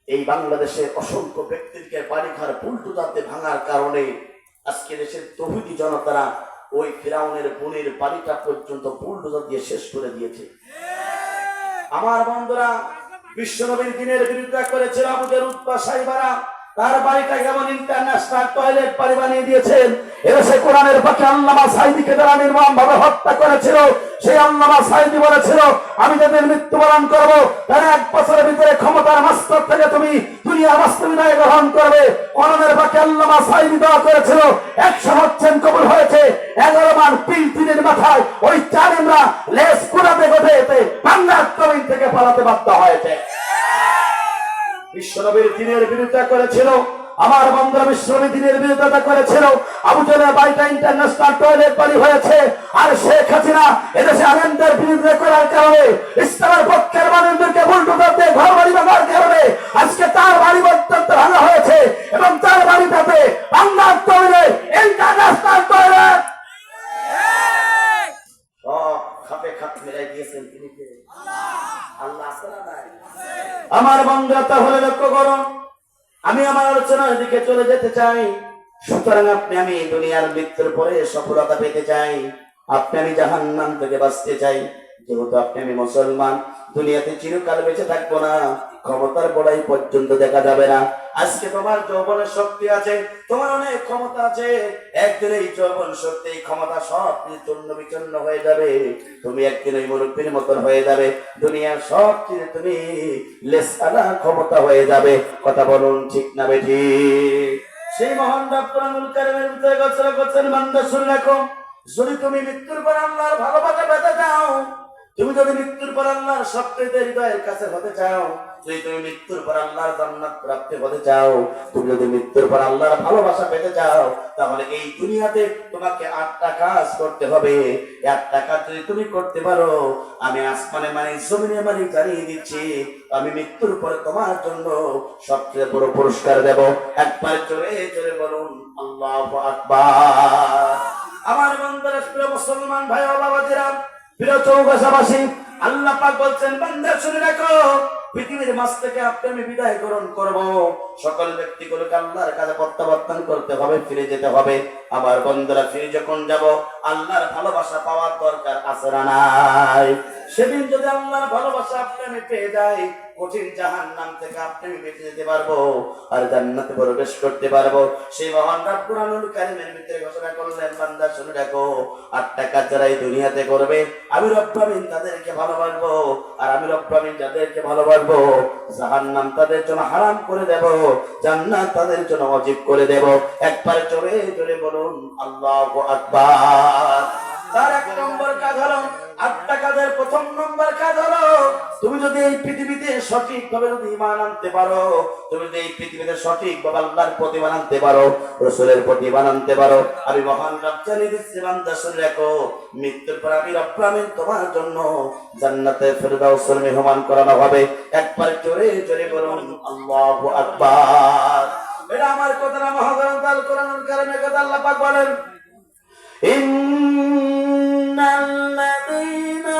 এই বাংলাদেশের অসংখ্য ব্যক্তিকে বাড়িঘর বুলডোজারতে ভাঙার কারণে আজকে দেশের তৌহিদি জনতারা ওই ফিরাউনের বোনের বাড়িটা পর্যন্ত বুলডোজার দিয়ে শেষ করে দিয়েছে। আমার বন্ধুরা, বিশ্বনবীর দিনের বিরোধিতা করেছিল আবু জাহল উতবা সাইবারা, তার বাড়িটা কেমন ইন্টারন্যাশনাল টয়লেট বাড়ি বানিয়ে দিয়েছেন। এসে কোরআনের পাখি আল্লামা সাঈদীকে যারা নির্মমভাবে হত্যা করেছিল, সেই আল্লামা সাঈদী বলেছিল, আমি যাদের মৃত্যুবরণ করব তারা 1 বছরের ভিতরে ক্ষমতার মাস্টার থেকে তুমি দুনিয়ার বাস্তবিদায় গ্রহণ করবে। কোরআনের পাখি আল্লামা সাঈদী দোয়া করেছিল, 100 হচ্ছেন কবুল হয়েছে। 11 মান পিলপিনের মাথায় ওই জালেমরা লেজ কুড়াতে গোটাতে বাংলার জমিন থেকে পালাতে বাধ্য হয়েছে। বিশ্বনবীর দিনের বিরোধিতা করেছিল আমার বন্ধুরা, বিশ্বনবীর দিনের বিরোধিতা করেছিল। আবু জাহলের বাড়িটা ইন্টারন্যাশনাল টয়লেট বাড়ি হয়েছে। আর শেখ হাসিনা এদেশে আলেমদের বিরোধিতা করার কারণে, ইসলামের পক্ষের মানুষদেরকে বুলডোজার দিয়ে ঘর বাড়ি ভাঙার কারণে আজকে তার বাড়ি পর্যন্ত ভাঙা হয়েছে এবং তার বাড়িটাতে বাংলার তৈরি ইন্টারন্যাশনাল টয়লেট সব খাপে খাপ মিলাই দিয়েছেন তিনি কে? আল্লাহ আসলে নাই। আমার বন্ধুরা, তাহলে লক্ষ্য করুন, আমি আমার আলোচনার দিকে চলে যেতে চাই। সুতরাং আমি দুনিয়ার মৃত্যুর পরে সফলতা পেতে চাই, আমি জাহান্নাম থেকে বাঁচতে চাই। যেহেতু আমি মুসলমান, দুনিয়াতে চিরকাল বেঁচে থাকবো না, ক্ষমতার বড়াই পর্যন্ত দেখা যাবে না। আজকে তোমার যৌবনের শক্তি আছে, তোমার অনেক ক্ষমতা আছে, একদিন এই যৌবন শক্তি ক্ষমতা সব চূর্ণ বিচূর্ণ হয়ে যাবে। তুমি একদিন ওই মুরব্বীর মতন হয়ে যাবে, দুনিয়ার সব কিছু তুমি লেসালা ক্ষমতা হয়ে যাবে। কথা বলুন ঠিক না বেঠি? সেই মহান রব্বুল কারীমের ভিতরে ঘোষণা করছেন, বান্দা শুনে রাখো, যদি তুমি মৃত্যুর পর আল্লাহর ভালোবাসা পেতে চাও, তুমি যদি মৃত্যুর পর আল্লাহর সবচেয়ে হৃদয়ের কাছে হতে চাও, যদি তুমি মৃত্যুর পর আল্লাহর জান্নাত প্রাপ্তি হতে চাও, তুমি যদি মৃত্যুর পর আল্লাহর ভালোবাসা পেতে চাও, তাহলে এই দুনিয়াতে তোমাকে 8টা কাজ করতে হবে। 8টা কাজ যদি তুমি করতে পারো, আমি আসমানে মানে জমিনে মানে জানিয়ে দিচ্ছি, আমি মৃত্যুর পরে তোমার জন্য সবচেয়ে বড় পুরস্কার দেব। একবার জোরে জোরে বলুন আল্লাহু আকবার। আমার বন্ধুরা, প্রিয় মুসলমান ভাই ও বাবাজিরা, প্রিয় চৌগাছাবাসী, আল্লাহ পাক বলছেন, বান্দা শুনে রাখো, পৃথিবীর মাঝ থেকে আমি বিদায় গ্রহণ করব। সকল ব্যক্তিগুলোকে আল্লাহর কাছে প্রত্যাবর্তন করতে হবে, ফিরে যেতে হবে। আবার বন্ধুরা, ফিরে যখন যাব, আল্লাহর ভালোবাসা পাওয়ার দরকার আছে না নাই? সেদিন যদি আল্লাহর ভালোবাসা আমি পেয়ে যাই, কঠিন জাহান্নাম থেকে আমি বেঁচে যেতে পারবো আর জান্নাতে প্রবেশ করতে পারবো। সেই মহান রব্বুল কারীমের ভিতরে ঘোষণা করলেন, বান্দা শুনে রাখো, 8টা কাজ যারা এই দুনিয়াতে করবে, আমি রব্বুল আমিন তাদেরকে ভালোবাসবো। আর আমি রব্বুল আমিন যাদেরকে ভালোবাসবো, জাহান্নাম তাদের জন্য হারাম করে দেব, জান্নাত তাদের জন্য ওয়াজিব করে দেব। একবার জোরে জোরে বলুন আল্লাহু আকবার। তার 1 নম্বর কাজ হলো, 8টা কাজের প্রথম নম্বর কাজ হলো, তুমি যদি এই পৃথিবীতে সঠিকভাবে যদি ঈমান আনতে পারো, তুমি যদি এই পৃথিবীতে সঠিকভাবে আল্লাহর প্রতি আনতে পারো, রাসূলের প্রতি আনতে পারো, আমি মহান রব জানিয়ে দিচ্ছি, বান্দা শুনে রাখো, মৃত্যুর পর আমি রব্বুল আমিন তোমার জন্য জান্নাতে ফেরদাউসের মেহমান করানো হবে। একবার জোরে জোরে বলুন আল্লাহু আকবার। এটা আমার কথা না, মহাগ্রন্থ আল কোরআনুল কারীমের কথা। আল্লাহ পাক বলেন, ইন্নাল্লাযীনা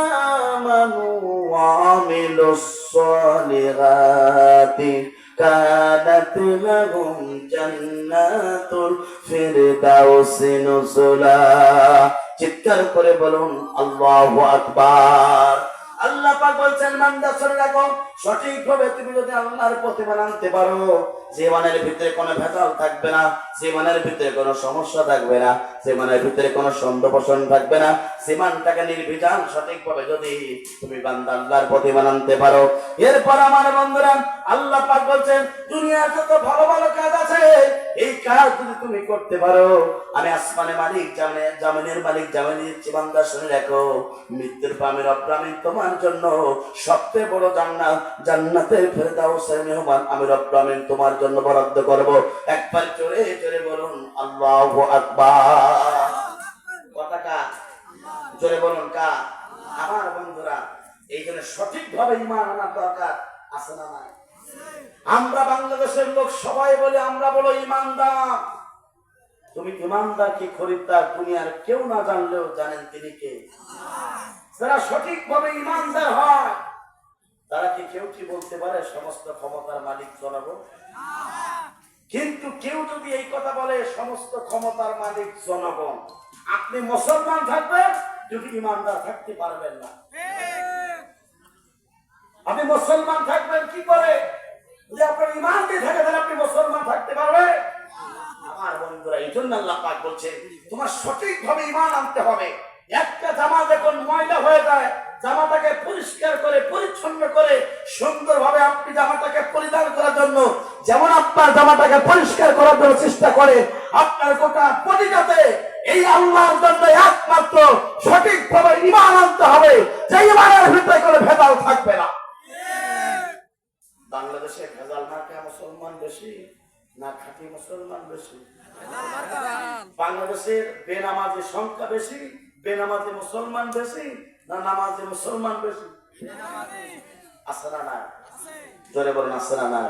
আমানু ওয়া আমিলুস সালিহাতি কানাত লাহুম জান্নাতুল ফিরদাউসি নুজুলা। চিৎকার করে বলুন আল্লাহু আকবার। আল্লাহ পাক বলছেন, বান্দা শুনে রাখো, সঠিকভাবে তুমি যদি আল্লাহর প্রতি আনতে পারো, জীবনের ভিতরে কোনো ভেজাল থাকবে না, জীবনের ভিতরে কোনো সমস্যা থাকবে না, জীবনের ভিতরে কোনো সন্দেহ পোষণ থাকবে না। জীবনটাকে নির্বিচার সঠিকভাবে যদি তুমি বান্দা আল্লাহর প্রতি আনতে পারো, এরপর আমার বন্ধুরা, আল্লাহ পাক বলছেন, দুনিয়ার যত ভালো ভালো কাজ আছে, এই কাজ যদি তুমি করতে পারো, আমি আসমানের মালিক জামিনের মালিক জামিন দিচ্ছি, বান্দা শুনে রাখো, মৃত্যুর পর আমি রব্বুল আমিন তোমার জন্য সবচেয়ে বড় জান্নাত, জান্নাতের ফেরদাউসের মেহমান আমি রব্বুল আমিন তোমার জন্য বরাদ্দ করব। একবার জোরে জোরে বলুন আল্লাহু আকবার। কথা কার? জোরে বলুন কার? আমার বন্ধুরা, এই জন্য সঠিকভাবে ঈমান আনার দরকার আছে না নাই? আমরা বাংলাদেশের লোক সবাই বলে, আমরা বলো ঈমানদার। তুমি ঈমানদার কি খরিদ্দার দুনিয়ার কেউ না জানলেও জানেন তিনি কে। যারা সঠিকভাবে ঈমানদার হয়, তারা কি কেউ কি বলতে পারে সমস্ত ক্ষমতার মালিক জনগণ? কিন্তু কেউ যদি এই কথা বলে সমস্ত ক্ষমতার মালিক জনগণ, আপনি মুসলমান থাকবেন যদি ইমানদার থাকতে পারবেন না। আপনি মুসলমান থাকবেন কি করে? যদি আপনার ইমান দিয়ে থাকে তাহলে আপনি মুসলমান থাকতে পারবেন। আমার বন্ধুরা, এই জন্য আল্লাহ পাক বলছে তোমার সঠিকভাবে ইমান আনতে হবে। একটা জামা যখন ময়লা হয়ে যায়, জামাটাকে পরিষ্কার করে পরিচ্ছন্ন করে সুন্দরভাবে আপনি জামাটাকে পরিধান করার জন্য যেমন আপনার জামাটাকে পরিষ্কার করার জন্য চেষ্টা করে, আপনার গোটা পরিজাতে এই আল্লাহর জন্য একমাত্র সঠিকভাবে ইমান আনতে হবে, যে ইমানের ভিতরে কোনো ভেজাল থাকবে না। বাংলাদেশে ভেজাল মার্কা মুসলমান বেশি না খাঁটি মুসলমান বেশি? বাংলাদেশের বেনামাজি সংখ্যা বেশি, বেনামাজি মুসলমান বেশি না নামাজি মুসলমান বেশি? আছে না না? জোরে বলুন আছে না না?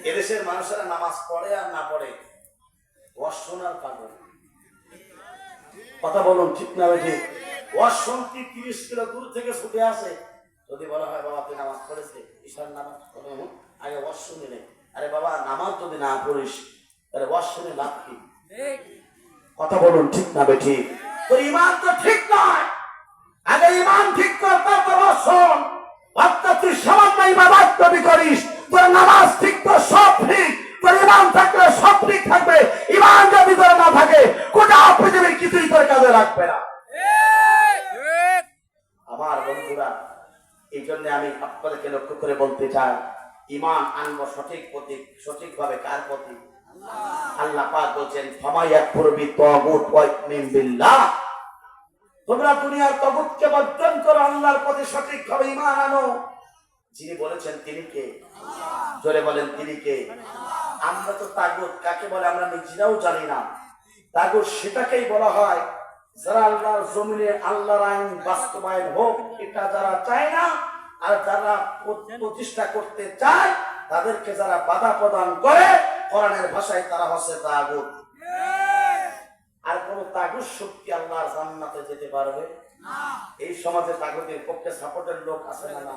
এদেশের মানুষেরা নামাজ পড়ে আর না পড়ে ওয়াজ শোনার পাগল। কথা বলুন ঠিক না ঠিক? ওয়াজ শুনতে 30 কিলো দূর থেকে ছুটে আসে। যদি বলা হয় বাবা তুই নামাজ পড়েছে, ঈশার নামাজ পড়ে, আগে ওয়াজ শুনে নে। আরে বাবা নামাজ যদি না পড়িস তাহলে ওয়াজ শুনে লাভ কি? কথা বলুন ঠিক না ঠিক? তোর ইমান তো ঠিক নয়। আগে ইমান ঠিক কর, তারপর ওয়াজ শোন। অর্থাৎ তুই সামান্য ইবাদত কবি করিস, তোর নামাজ ঠিক তো সব ঠিক, তোর ইমান থাকলে সব ঠিক থাকবে। ইমান যদি তোর না থাকে গোটা পৃথিবীর কিছুই তোর কাজে লাগবে না। আমার বন্ধুরা, এই জন্য আমি আপনাদেরকে লক্ষ্য করে বলতে চাই, ইমান আনবো সঠিক প্রতি, সঠিকভাবে কার প্রতি? আল্লাহ পাক বলেন ফামায়াকুর বিতাগুত ওয়া ইউমিন বিল্লাহ, তোমরা দুনিয়ার তাগুতকে বর্জন করো, আল্লাহর প্রতি সঠিকভাবে ঈমান আনো। যিনি বলেছেন তিনি কে? জোরে বলেন তিনি কে? আমরা তো তাগুত কাকে বলে আমরা নিজেরাও জানি না। তাগুত সেটাকেই বলা হয় যারা আল্লাহর জমিনে আল্লাহর আইন বাস্তবায়ন হোক এটা যারা চায় না, আর যারা প্রতিষ্ঠা করতে চায় তাদেরকে যারা বাধা প্রদান করে, কোরআনের ভাষায় তারা হচ্ছে তাগুত। আর কোন তাগুত শক্তি আল্লাহর জান্নাতে যেতে পারবে না। এই সমাজে তাগুতের পক্ষে সাপোর্টের লোক আছে না না?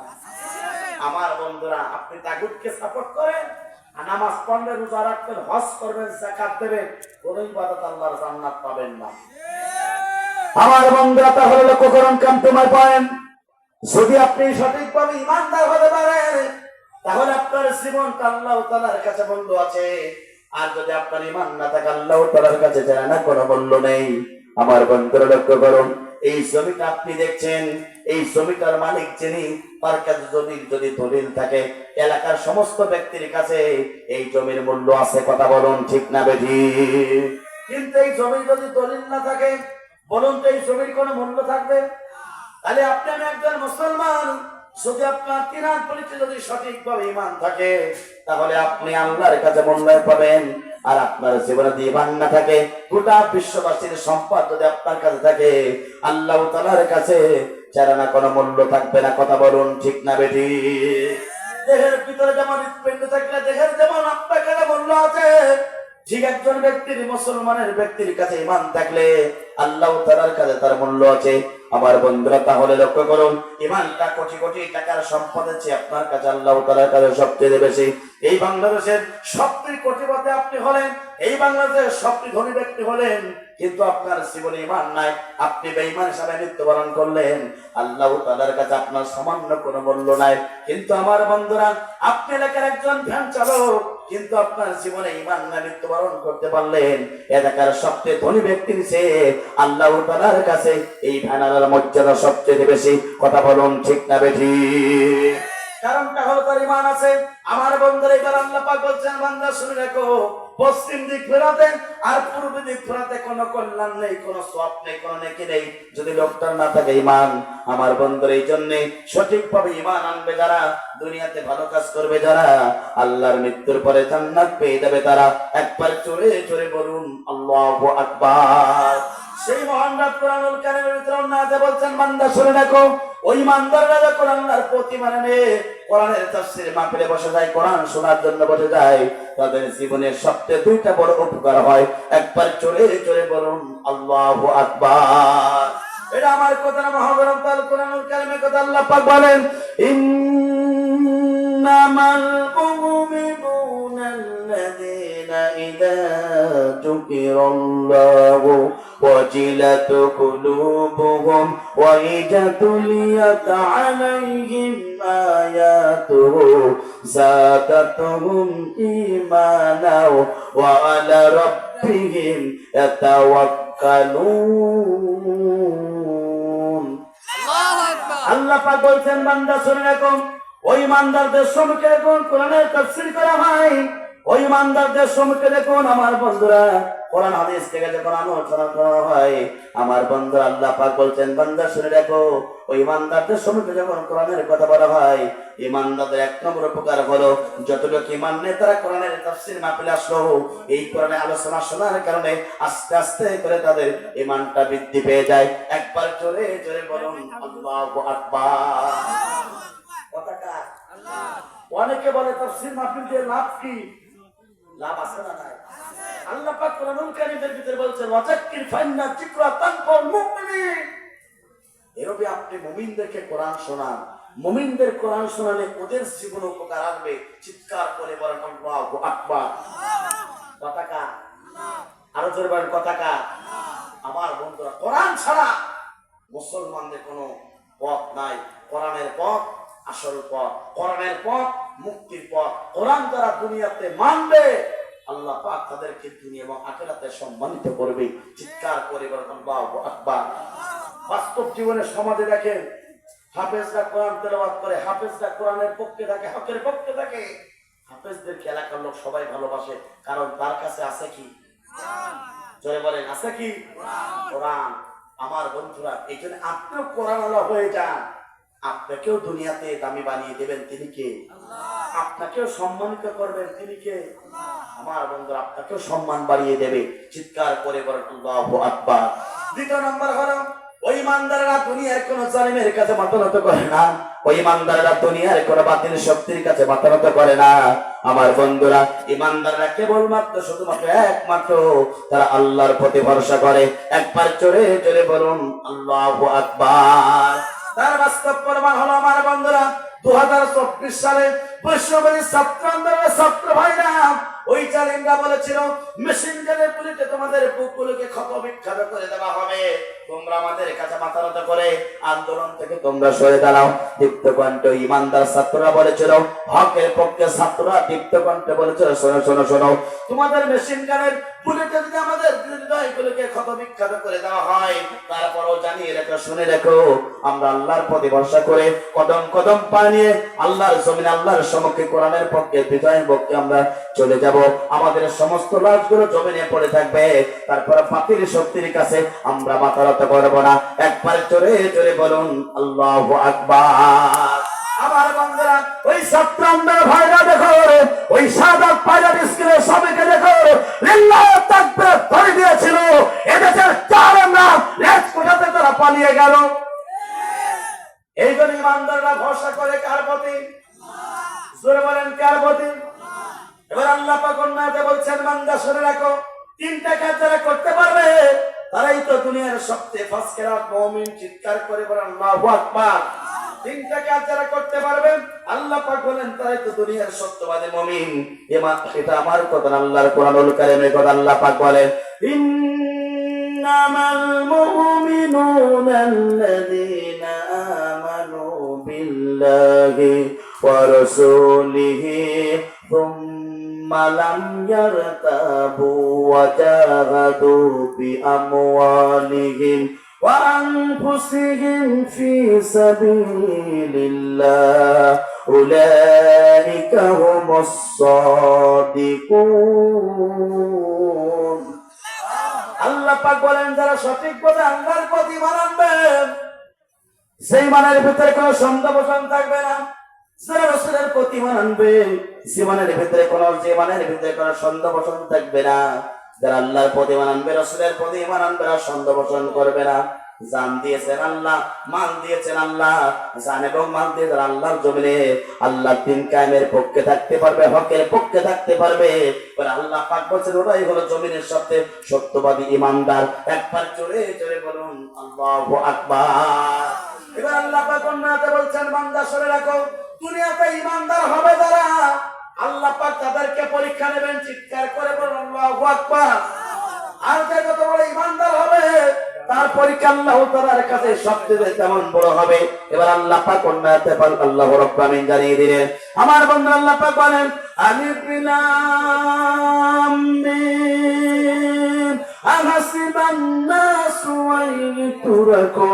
আমার বন্ধুরা, আপনি তাগুতকে সাপোর্ট করেন, নামাজ পড়বেন, রোজা রাখবেন, হজ করবেন, যাকাত দেবেন, কোন ইবাদত আল্লাহর জান্নাত পাবেন না। আমার বন্ধুরা, তাহলে লক্ষ্য করুন, কাম টু মাই পয়েন্ট, যদি আপনি সঠিকভাবে ইমানদার হতে পারেন তাহলে আপনার জীবনটা আল্লাহ তাআলার কাছে মূল্য আছে। আর যদি আপনার ইমান না থাকে আল্লাহ তাআলার কাছে জানা না কোনো মূল্য নেই। আমার বন্ধুরা লক্ষ্য করুন, এই জমিটা আপনি দেখছেন, এই জমিটার মালিক যিনি, তার কাছে যদি দলিল থাকে, এলাকার সমস্ত ব্যক্তির কাছে এই জমির মূল্য আছে। কথা বলুন ঠিক না বেঠিক? কিন্তু এই জমির যদি দলিল না থাকে, বলুন তো এই জমির কোনো মূল্য থাকবে? তাহলে আপনি আমি একজন মুসলমান, যদি আপনার তিনার পরিচয় যদি সঠিকভাবে ঈমান থাকে তাহলে আপনি আল্লাহর কাছে মূল্যায়ন পাবেন। আর আপনার জীবনে যদি ঈমান না থাকে, গোটা বিশ্ববাসীর সম্পদ যদি আপনার কাছে থাকে, আল্লাহ তাআলার কাছে যারা না কোনো মূল্য থাকবে না। কথা বলুন ঠিক না বেঠিক? দেহের ভিতরে যেমন হৃৎপিণ্ড থাকলে দেহের যেমন আপনার কাছে মূল্য আছে, ঠিক একজন ব্যক্তির, মুসলমানের ব্যক্তির কাছে ঈমান থাকলে আল্লাহ তাআলার কাছে তার মূল্য আছে। আমার বন্ধুরা, তাহলে লক্ষ্য করুন, ঈমানটা কোটি কোটি টাকার সম্পদের চেয়ে আপনার কাছে আল্লাহ তাআলার কাছে সবচেয়ে বেশি। এই বাংলাদেশের সবচেয়ে কোটিপতি আপনি হলেন, এই বাংলাদেশের সবচেয়ে ধনী ব্যক্তি হলেন, কিন্তু আপনার জীবনে ঈমান নাই, আপনি বেঈমান হিসেবে মৃত্যুবরণ করলেন, আল্লাহ তাআলার কাছে আপনার সামান্য কোনো মূল্য নাই। কিন্তু আমার বন্ধুরা, আপনি এলাকার একজন ভ্যান চালক, কিন্তু আপনার জীবনে ঈমান না, মৃত্যুবরণ করতে পারলেন, এলাকার সবচেয়ে ধনী ব্যক্তির চেয়ে আল্লাহ তাআলার কাছে এই ভ্যানের মর্যাদা সবচেয়ে বেশি। কথা বলুন ঠিক না বেঠিক? কারণটা হলো তার ঈমান আছে। আমার বন্ধুরা, এবার আল্লাহ পাক বলছেন, বান্দা শুনে রাখো, পশ্চিম দিক ফেরাতে আর পূর্ব দিক ফেরাতে কোনো কল্যাণ নেই, কোনো সওয়াব নেই, কোনো নেকি নেই, যদি লোকটার না থাকে ঈমান। আমার বন্ধুরা, এই জন্য সঠিকভাবে ঈমান আনবে যারা, দুনিয়াতে ভালো কাজ করবে যারা, আল্লাহর মৃত্যুর পরে জান্নাত পেয়ে যাবে তারা। একবার চলে চলে বলুন আল্লাহু আকবার। সেই মহান রাত কোরআনুল কারীমের ভিতরে আল্লাহ বলছেন, বান্দা শুনে রাখো, ওই ইমানদাররা যখন আল্লাহর প্রতি মানে কোরআনের তাফসীর মাহফিলে বসে যায়, কোরআন শোনার জন্য বসে যায়, তাদের জীবনের সবচেয়ে দুইটা বড় উপকার হয়। একবার চলে চলে বলুন আল্লাহু আকবার। এটা আমার কথা না, মহাগ্রন্থ আল কোরআনুল কারীমের কথা। আল্লাহ পাক বলেন, ইন্না المؤمنون الذين إذا ذكر الله وجلت قلوبهم وإذا تليت عليهم آياته زادتهم إيمانا وعلى ربهم يتوكلون আল্লাহ পাক বলছেন বান্দা শুনে রাখো ওই ইমানদারদের সম্মুখে দেখুন কোরআনের তাফসীর করা হয় ওই ইমানদারদের সম্মুখে দেখুন আমার বন্ধুরা কোরআন হাদিস থেকে যখন আলোচনা করা হয় আমার বন্ধুরা আল্লাহ পাক বলছেন বান্দা শুনে রাখো ওই ইমানদারদের সম্মুখে যখন কোরআনের কথা বলা হয় ইমানদারদের এক নম্বর উপকার হলো যতটুকু ইমান নেই তারা কোরআনের তাফসীর মাহফিলে আসলো এই কোরআনের আলোচনা শোনার কারণে আস্তে আস্তে করে তাদের ইমানটা বৃদ্ধি পেয়ে যায় একবার জোরে জোরে বলুন আল্লাহু আকবার কথা আল্লাহ অনেকে বলে তাফসীর মাহফিল দিয়ে লাভ কি লাভ আছে না নাই আল্লাহ পাক কোরআনুল কারীমের ভিতরে বলছেন ওয়াজাক্কির ফাইন্না যিকরা তানফাউল মুমিনিন এরবে আপনি মুমিনদেরকে কোরআন শোনান মুমিনদের কোরআন শোনালে ওদের জীবনে উপকার আসবে চিৎকার করে বলেন আল্লাহু আকবার কথা কা আরো জোরে বলেন কথা কা আমার বন্ধুরা কোরআন ছাড়া মুসলমানদের কোনো পথ নাই কোরআনের পথ আসল পথ কোরআনের পথ মুক্তির পথ কোরআন যারা দুনিয়াতে মানবে আল্লাহ পাক তাদেরকে দুনিয়া এবং আখিরাতে সম্মানিত করবে চিৎকার করে বলেন আল্লাহু আকবার বাস্তব জীবনে সমাজে দেখেন হাফেজরা কোরআন তেলাওয়াত করে হাফেজরা কোরআনের পক্ষে থাকে হকের পক্ষে থাকে হাফেজদেরকে এলাকার লোক সবাই ভালোবাসে কারণ তার কাছে আছে কি জোরে বলেন আছে কি কোরআন আমার বন্ধুরা এই জন্য আপনিও কোরআন আল্লাহ হয়ে যান আপনাকেও দুনিয়াতে দামি বানিয়ে দেবেন তিনি কে আপনাকেও সম্মানিত করবেন তিনি কে আমার বন্ধুরা আপনাকেও সম্মান বাড়িয়ে দেবে চিৎকার করে বলেন আল্লাহু আকবার দ্বিতীয় নম্বর হলো ওই ইমানদাররা দুনিয়ার কোন জালিমের কাছে মাথা নত করে না ওই ইমানদাররা দুনিয়ার কোন বাতিল শক্তির কাছে মাথা নত করে না আমার বন্ধুরা ইমানদাররা কেবলমাত্র শুধুমাত্র একমাত্র তারা আল্লাহর প্রতি ভরসা করে একবার জোরে জোরে বলুন আল্লাহু আকবার তার বাস্তব প্রমাণ হলো আমার বন্ধুরা 2024 সালে বৈষ্ণবের ছাত্র আন্দোলনের ছাত্র ভাইরা ওই জালিমরা বলেছিল মেশিন গানের পুলিশে তোমাদের বুকগুলোকে ক্ষত বিক্ষত করে দেওয়া হবে তোমরা আমাদের কাছে মাথা নত করে আন্দোলন থেকে তোমরা সরে দাঁড়াও দীপ্ত কণ্ঠে ইমানদার ছাত্ররা বলেছিল হকের পক্ষে ছাত্ররা দীপ্ত কণ্ঠে বলেছিল শোনো শোনো শোনো তোমাদের মেশিন গানের পুলিশে যদি আমাদের হৃদয়গুলোকে ক্ষত বিক্ষত করে দেওয়া হয় তারপরও জানিয়ে রেখো শুনে রেখো আমরা আল্লাহর প্রতি ভরসা করে কদম কদম পা নিয়ে আল্লাহর জমিনে আল্লাহর সম্মুখে কোরআনের পক্ষে বিজয়ের পক্ষে আমরা চলে যাব আমাদের সমস্ত লাশগুলো জমিনে পড়ে থাকবে তারপর বাতিল শক্তির কাছে আমরা মাথা নত করব না একবার জোরে জোরে বলুন আল্লাহু আকবার আমার বন্ধুরা ওই ছাত্র আন্দোলন ভাইরা দেখো ওই সাদাত পাইলট স্কুলের সবাইকে দেখো লিল্লাহ তাকবীর ধরে দিয়েছিল এদেশের চার নাম লেজ কোটাতে তারা পালিয়ে গেল এই জন্য ইমানদাররা ভরসা করে কার প্রতি জোরে বলেন কার প্রতি এবার আল্লাহ পাক অন্যতে বলছেন বান্দা শুনে রাখো তিনটা কাজ যারা করতে পারবে তারাই তো দুনিয়ার সবচেয়ে ফার্স্ট ক্লাস মুমিন চিৎকার করে বলেন আল্লাহু আকবার তিনটা কাজ যারা করতে পারবে আল্লাহ পাক বলেন তারাই তো দুনিয়ার সত্যবাদী মুমিন এটা আমার কথা আল্লাহর কোরআনুল কারীমের কথা আল্লাহ পাক বলেন ইন্নামাল মুমিনুনা আল্লাযীনা আমানু বিল্লাহি ওয়া রাসূলিহি মালাম ইয়ারতাবু ওয়া জাহাদু বিআমওয়ালিহিম ওয়া আনফুসিহিম ফি সাবিলিল্লাহ উলাইকা হুমুস সাদিকুন আল্লাহ পাক বলেন যারা সঠিকভাবে আল্লাহর প্রতি ঈমান আনবে সেই ঈমানের ভিতরে কোনো সন্দেহ থাকবে না যারা রাসূলের প্রতি ঈমান আনবে জীবনের ভিতরে কোনো সন্দেহ থাকবে না যারা আল্লাহর প্রতি ঈমান আনবে রাসূলের প্রতি ঈমান আনবে আর সন্দেহ করবে না জান দিয়েছেন আল্লাহ মান দিয়েছেন আল্লাহ জান এবং মান দিয়ে যারা আল্লাহর জমিনে আল্লাহর দ্বীন কায়েমের পক্ষে থাকতে পারবে হকের পক্ষে থাকতে পারবে আল্লাহ পাক বলেন ওরাই হলো জমিনের সবচেয়ে সত্যবাদী ঈমানদার একবার জোরে জোরে বলুন আল্লাহু আকবার এবার আল্লাহ পাক অন্যতে বলছেন বান্দা শুনে রাখো দুনিয়াতে ঈমানদার হবে যারা আল্লাহ পাক তাদেরকে পরীক্ষা নেবেন। চিৎকার করে বলুন আল্লাহু আকবার। আর যে যত বড় ইমানদার হবে তার পরীক্ষা আল্লাহ তাআলার কাছে সবচেয়ে তেমন বড় হবে। এবার আল্লাহ পাক অন্যায়তে পাক আল্লাহ রাব্বুল আমিন জানিয়ে দিলেন, আমার বন্ধু আল্লাহ পাক বলেন আলিফ লাম মিম আহাসিবান নাসু আন ইউতরাকু